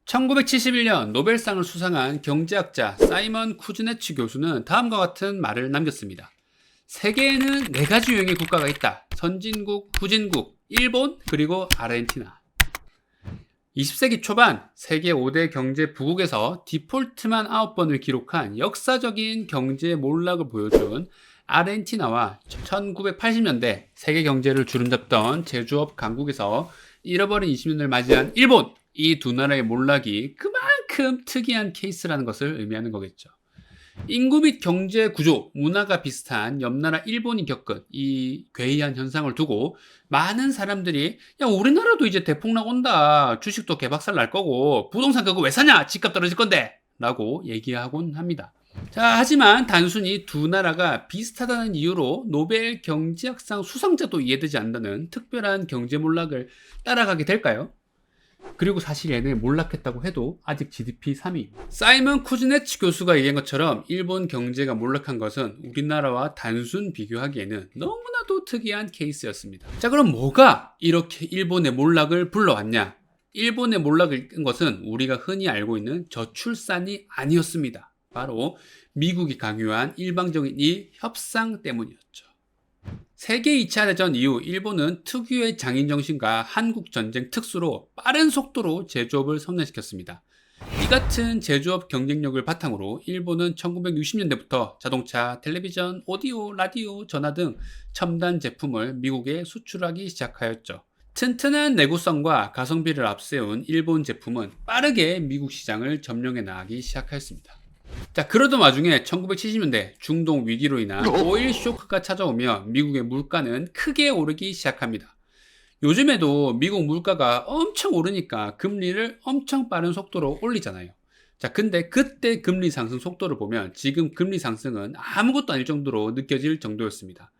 1971년 노벨상을 수상한 경제학자 사이먼 쿠즈네츠 교수는 다음과 같은 말을 남겼습니다. 세계에는 4가지 유형의 국가가 있다. 선진국, 후진국, 일본, 그리고 아르헨티나. 20세기 초반 세계 5대 경제 부국에서 디폴트만 9번을 기록한 역사적인 경제 몰락을 보여준 아르헨티나와 1980년대 세계 경제를 주름잡던 제조업 강국에서 잃어버린 20년을 맞이한 일본, 이 두 나라의 몰락이 그만큼 특이한 케이스라는 것을 의미하는 거겠죠. 인구 및 경제 구조, 문화가 비슷한 옆나라 일본이 겪은 이 괴이한 현상을 두고 많은 사람들이 야 우리나라도 이제 대폭락 온다. 주식도 개박살 날 거고 부동산 그거 왜 사냐? 집값 떨어질 건데 라고 얘기하곤 합니다. 자, 하지만 단순히 두 나라가 비슷하다는 이유로 노벨 경제학상 수상자도 이해되지 않는다는 특별한 경제 몰락을 따라가게 될까요? 그리고 사실 얘네 몰락했다고 해도 아직 GDP 3위. 사이먼 쿠즈네츠 교수가 얘기한 것처럼 일본 경제가 몰락한 것은 우리나라와 단순 비교하기에는 너무나도 특이한 케이스였습니다. 자, 그럼 뭐가 이렇게 일본의 몰락을 불러왔냐? 일본의 몰락을 끈 것은 우리가 흔히 알고 있는 저출산이 아니었습니다. 바로 미국이 강요한 일방적인 이 협상 때문이었죠. 세계 2차 대전 이후 일본은 특유의 장인정신과 한국전쟁 특수로 빠른 속도로 제조업을 성장시켰습니다. 이 같은 제조업 경쟁력을 바탕으로 일본은 1960년대부터 자동차, 텔레비전, 오디오, 라디오, 전화 등 첨단 제품을 미국에 수출하기 시작하였죠. 튼튼한 내구성과 가성비를 앞세운 일본 제품은 빠르게 미국 시장을 점령해 나가기 시작하였습니다. 자, 그러던 와중에 1970년대 중동 위기로 인한 오일 쇼크가 찾아오며 미국의 물가는 크게 오르기 시작합니다. 요즘에도 미국 물가가 엄청 오르니까 금리를 엄청 빠른 속도로 올리잖아요. 자, 근데 그때 금리 상승 속도를 보면 지금 금리 상승은 아무것도 아닐 정도로 느껴질 정도였습니다.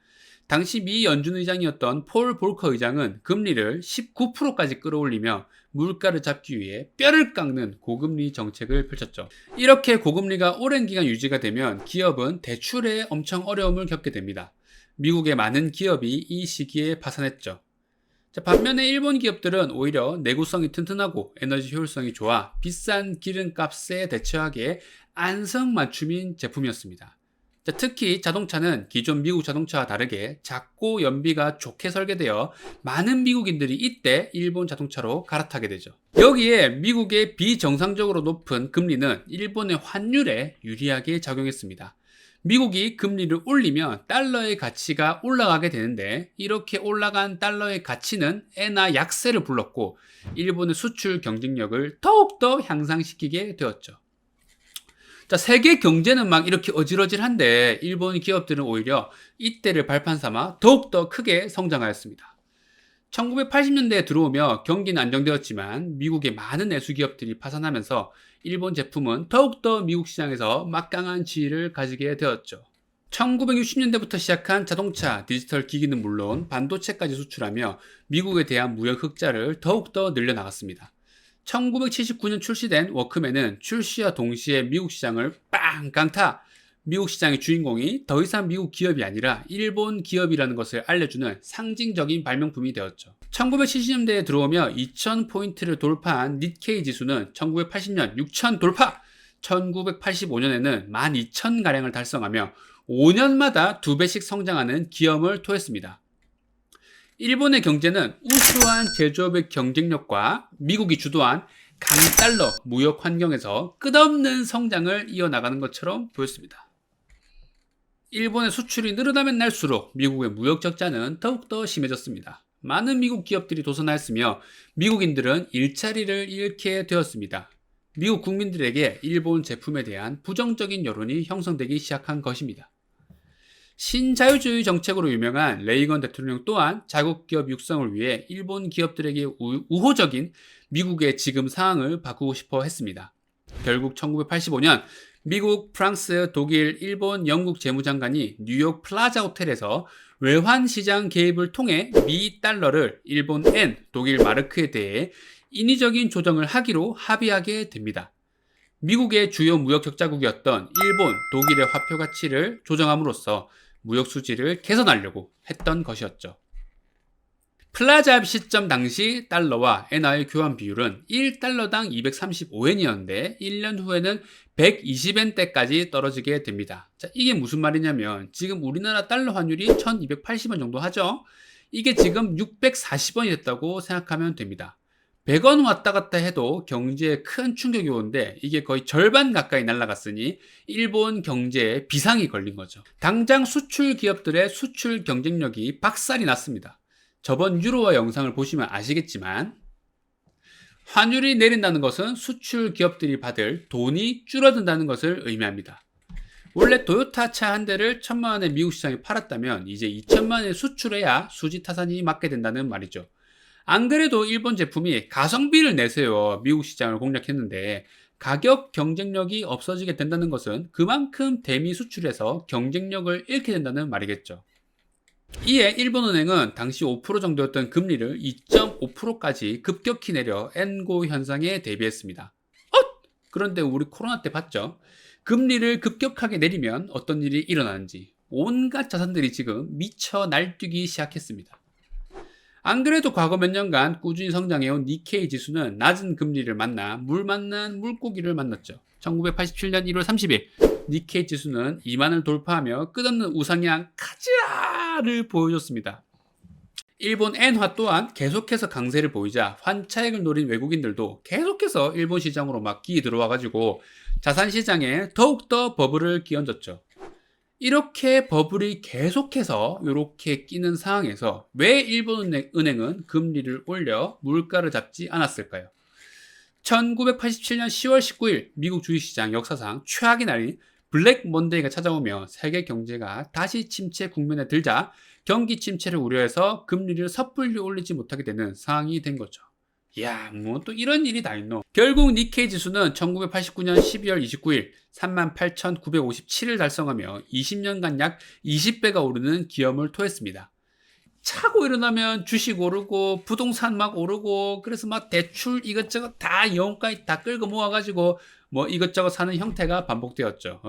당시 미 연준 의장이었던 폴 볼커 의장은 금리를 19%까지 끌어올리며 물가를 잡기 위해 뼈를 깎는 고금리 정책을 펼쳤죠. 이렇게 고금리가 오랜 기간 유지가 되면 기업은 대출에 엄청 어려움을 겪게 됩니다. 미국의 많은 기업이 이 시기에 파산했죠. 자, 반면에 일본 기업들은 오히려 내구성이 튼튼하고 에너지 효율성이 좋아 비싼 기름값에 대처하기에 안성맞춤인 제품이었습니다. 자, 특히 자동차는 기존 미국 자동차와 다르게 작고 연비가 좋게 설계되어 많은 미국인들이 이때 일본 자동차로 갈아타게 되죠. 여기에 미국의 비정상적으로 높은 금리는 일본의 환율에 유리하게 작용했습니다. 미국이 금리를 올리면 달러의 가치가 올라가게 되는데 이렇게 올라간 달러의 가치는 엔화 약세를 불렀고 일본의 수출 경쟁력을 더욱더 향상시키게 되었죠. 자, 세계 경제는 막 이렇게 어질어질한데 일본 기업들은 오히려 이때를 발판 삼아 더욱더 크게 성장하였습니다. 1980년대에 들어오며 경기는 안정되었지만 미국의 많은 내수 기업들이 파산하면서 일본 제품은 더욱더 미국 시장에서 막강한 지위를 가지게 되었죠. 1960년대부터 시작한 자동차, 디지털 기기는 물론 반도체까지 수출하며 미국에 대한 무역 흑자를 더욱더 늘려나갔습니다. 1979년 출시된 워크맨은 출시와 동시에 미국 시장을 빵 강타! 미국 시장의 주인공이 더 이상 미국 기업이 아니라 일본 기업이라는 것을 알려주는 상징적인 발명품이 되었죠. 1970년대에 들어오며 2000포인트를 돌파한 니케이 지수는 1980년 6000 돌파! 1985년에는 12000가량을 달성하며 5년마다 2배씩 성장하는 기염을 토했습니다. 일본의 경제는 우수한 제조업의 경쟁력과 미국이 주도한 강달러 무역 환경에서 끝없는 성장을 이어나가는 것처럼 보였습니다. 일본의 수출이 늘어나면 날수록 미국의 무역 적자는 더욱더 심해졌습니다. 많은 미국 기업들이 도산하였으며 미국인들은 일자리를 잃게 되었습니다. 미국 국민들에게 일본 제품에 대한 부정적인 여론이 형성되기 시작한 것입니다. 신자유주의 정책으로 유명한 레이건 대통령 또한 자국 기업 육성을 위해 일본 기업들에게 우호적인 미국의 지금 상황을 바꾸고 싶어 했습니다. 결국 1985년 미국, 프랑스, 독일, 일본, 영국 재무장관이 뉴욕 플라자 호텔에서 외환시장 개입을 통해 미 달러를 일본 엔, 독일 마르크에 대해 인위적인 조정을 하기로 합의하게 됩니다. 미국의 주요 무역 적자국이었던 일본, 독일의 화폐 가치를 조정함으로써 무역 수지를 개선하려고 했던 것이었죠. 플라자 시점 당시 달러와 엔화의 교환 비율은 1달러당 235엔이었는데 1년 후에는 120엔대까지 떨어지게 됩니다. 자, 이게 무슨 말이냐면 지금 우리나라 달러 환율이 1280원 정도 하죠. 이게 지금 640원이 됐다고 생각하면 됩니다. 100원 왔다 갔다 해도 경제에 큰 충격이 오는데 이게 거의 절반 가까이 날아갔으니 일본 경제에 비상이 걸린 거죠. 당장 수출 기업들의 수출 경쟁력이 박살이 났습니다. 저번 유로화 영상을 보시면 아시겠지만 환율이 내린다는 것은 수출 기업들이 받을 돈이 줄어든다는 것을 의미합니다. 원래 토요타 차 한 대를 1000만 원에 미국 시장에 팔았다면 이제 2000만 원에 수출해야 수지 타산이 맞게 된다는 말이죠. 안 그래도 일본 제품이 가성비를 내세워 미국 시장을 공략했는데 가격 경쟁력이 없어지게 된다는 것은 그만큼 대미 수출에서 경쟁력을 잃게 된다는 말이겠죠. 이에 일본은행은 당시 5% 정도였던 금리를 2.5%까지 급격히 내려 엔고 현상에 대비했습니다. 그런데 우리 코로나 때 봤죠? 금리를 급격하게 내리면 어떤 일이 일어나는지 온갖 자산들이 지금 미쳐 날뛰기 시작했습니다. 안 그래도 과거 몇 년간 꾸준히 성장해온 니케이 지수는 낮은 금리를 만나 물 만난 물고기를 만났죠. 1987년 1월 30일 니케이 지수는 2만을 돌파하며 끝없는 우상향 가자를 보여줬습니다. 일본 엔화 또한 계속해서 강세를 보이자 환차익을 노린 외국인들도 계속해서 일본 시장으로 막 기이 들어와가지고 자산 시장에 더욱더 버블을 끼얹었죠. 이렇게 버블이 계속해서 이렇게 끼는 상황에서 왜 일본은행은 금리를 올려 물가를 잡지 않았을까요? 1987년 10월 19일 미국 주식시장 역사상 최악의 날인 블랙 먼데이가 찾아오며 세계 경제가 다시 침체 국면에 들자 경기 침체를 우려해서 금리를 섣불리 올리지 못하게 되는 상황이 된 거죠. 이야, 뭐 또 이런 일이 다 있노. 결국 니케이 지수는 1989년 12월 29일 38,957을 달성하며 20년간 약 20배가 오르는 기염을 토했습니다. 차고 일어나면 주식 오르고 부동산 막 오르고 그래서 막 대출 이것저것 다 영혼까지 다 끌고 모아가지고 뭐 이것저것 사는 형태가 반복되었죠.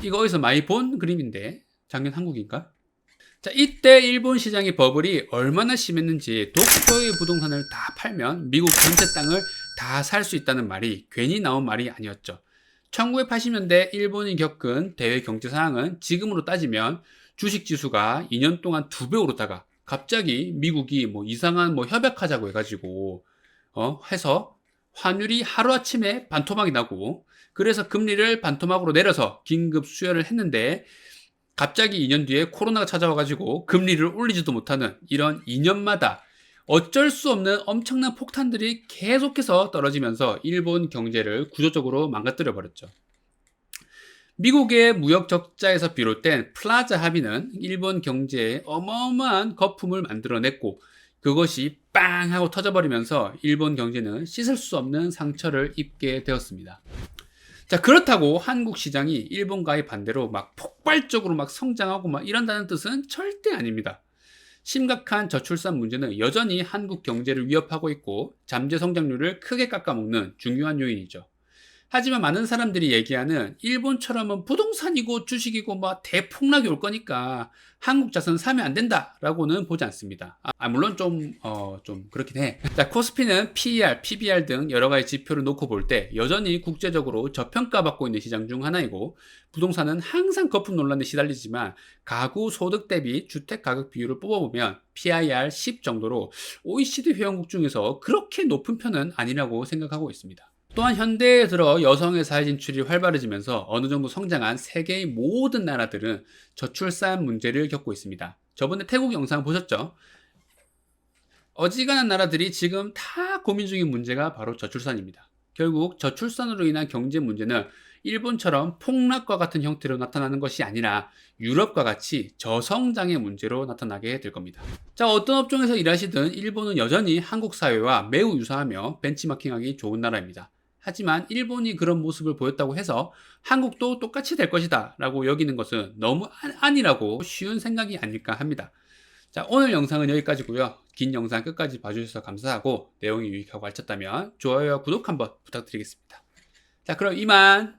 이거 어디서 많이 본 그림인데 작년 한국인가? 자, 이때 일본 시장의 버블이 얼마나 심했는지 도쿄의 부동산을 다 팔면 미국 전체 땅을 다 살 수 있다는 말이 괜히 나온 말이 아니었죠. 1980년대 일본이 겪은 대외 경제 상황은 지금으로 따지면 주식 지수가 2년 동안 2배 오르다가 갑자기 미국이 뭐 이상한 뭐 협약하자고 해가지고 해서 환율이 하루아침에 반토막이 나고 그래서 금리를 반토막으로 내려서 긴급 수혈을 했는데 갑자기 2년 뒤에 코로나가 찾아와가지고 금리를 올리지도 못하는 이런 2년마다 어쩔 수 없는 엄청난 폭탄들이 계속해서 떨어지면서 일본 경제를 구조적으로 망가뜨려 버렸죠. 미국의 무역 적자에서 비롯된 플라자 합의는 일본 경제에 어마어마한 거품을 만들어냈고 그것이 빵 하고 터져버리면서 일본 경제는 씻을 수 없는 상처를 입게 되었습니다. 자, 그렇다고 한국 시장이 일본과의 반대로 막 폭발적으로 막 성장하고 막 이런다는 뜻은 절대 아닙니다. 심각한 저출산 문제는 여전히 한국 경제를 위협하고 있고 잠재 성장률을 크게 깎아먹는 중요한 요인이죠. 하지만 많은 사람들이 얘기하는 일본처럼은 부동산이고 주식이고 막 대폭락이 올 거니까 한국 자산 사면 안 된다라고는 보지 않습니다. 물론 좀 그렇긴 해. 자, 코스피는 PER, PBR 등 여러 가지 지표를 놓고 볼 때 여전히 국제적으로 저평가받고 있는 시장 중 하나이고 부동산은 항상 거품 논란에 시달리지만 가구 소득 대비 주택 가격 비율을 뽑아보면 PIR 10 정도로 OECD 회원국 중에서 그렇게 높은 편은 아니라고 생각하고 있습니다. 또한 현대에 들어 여성의 사회 진출이 활발해지면서 어느 정도 성장한 세계의 모든 나라들은 저출산 문제를 겪고 있습니다. 저번에 태국 영상 보셨죠? 어지간한 나라들이 지금 다 고민 중인 문제가 바로 저출산입니다. 결국 저출산으로 인한 경제 문제는 일본처럼 폭락과 같은 형태로 나타나는 것이 아니라 유럽과 같이 저성장의 문제로 나타나게 될 겁니다. 자, 어떤 업종에서 일하시든 일본은 여전히 한국 사회와 매우 유사하며 벤치마킹하기 좋은 나라입니다. 하지만 일본이 그런 모습을 보였다고 해서 한국도 똑같이 될 것이다 라고 여기는 것은 너무 아니라고 쉬운 생각이 아닐까 합니다. 자, 오늘 영상은 여기까지고요. 긴 영상 끝까지 봐주셔서 감사하고 내용이 유익하고 알찼다면 좋아요와 구독 한번 부탁드리겠습니다. 자, 그럼 이만.